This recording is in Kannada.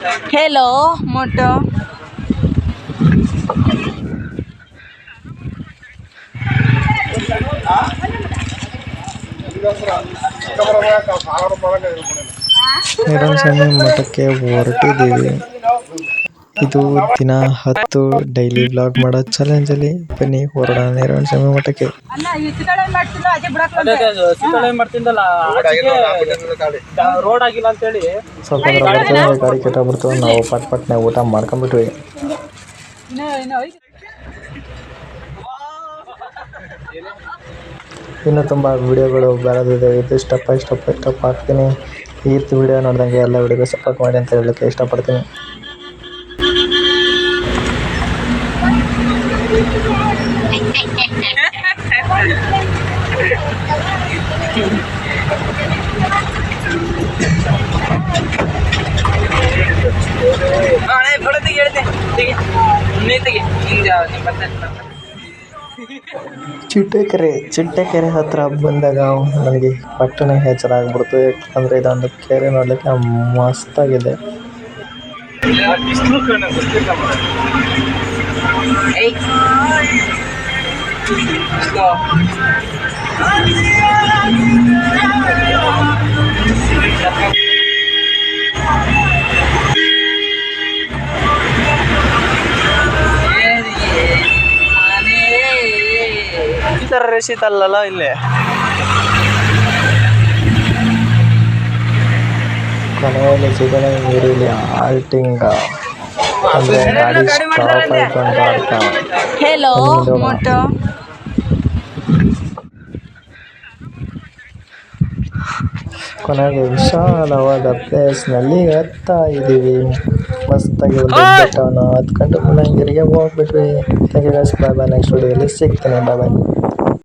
Hello, Moto. ಸ್ವಾಮಿ ಮಠಕ್ಕೆ ಹೊರಟಿದ್ದೀವಿ. ಇದು ದಿನ 10 ಡೈಲಿ ವ್ಲಾಗ್ ಮಾಡೋ ಚಾಲೆಂಜಲ್ಲಿ ಬನ್ನಿ ಹೊರಡೋಣ ಸ್ವಾಮಿ ಮಠಕ್ಕೆ. ಸ್ವಲ್ಪ ಗಾಡಿ ಕೆಟ್ಟೋಗ್ಬಿಡ್ತು. ನಾವು ಪಟ್ನೆ ಊಟ ಮಾಡ್ಕೊಂಡ್ಬಿಟ್ವಿ. ಇನ್ನು ತುಂಬ ವಿಡಿಯೋಗಳು ಬರೋದಿದೆ. ಇದು ಸ್ಟೆಪ್ ಬೈ ಸ್ಟೆಪ್ ಹಾಕ್ತೀನಿ. ಈ ವಿಡಿಯೋ ನೋಡಿದಂಗೆ ಎಲ್ಲ ವಿಡಿಯೋಗೆ ಸಪೋರ್ಟ್ ಮಾಡಿ ಅಂತ ಹೇಳೋಕ್ಕೆ ಇಷ್ಟಪಡ್ತೀನಿ. ಚಿಟ್ಟೆಕೆರೆ ಹತ್ರ ಬಂದಾಗ ನನಗೆ ಪಟ್ಟಣ ಎಚ್ಚರ ಆಗ್ಬಿಡ್ತು. ಯಾಕಂದರೆ ಇದೊಂದು ಕೆರೆ ನೋಡಲಿಕ್ಕೆ ಮಸ್ತಾಗಿದೆ. ಈ ಥರ ರೇಸಿತಲ್ಲ ಇಲ್ಲೇ. ಕೊನೆಯಲ್ಲಿ ಸಿಗಣೆ ನೀರಿಲಿ ಆಲ್ಟಿಂಗ್ ಅಂದರೆ ಗಾಡಿ ಸ್ಟಾಪ್ ಆಯಿತು ಅಂತ ಅರ್ಥ. Hello, Moto. ಕೊನೆಗೆ ವಿಶಾಲವಾದ ಪ್ಲೇಸ್ನಲ್ಲಿ ಹತ್ತಾ ಇದ್ದೀವಿ. ಮಸ್ತಾಗಿ ಒಂದು ಬೆಟ್ಟವನ್ನು ಹತ್ಕೊಂಡು ಮುಳ್ಳಂಗಿರಿಗೆ ಹೋಗ್ಬಿಟ್ವಿ. Thank you guys. Bye bye. Next ವಿಡಿಯೋಲಿ ಸಿಗ್ತೀನಿ. ಬಾಯ್ ಬಾಯ್.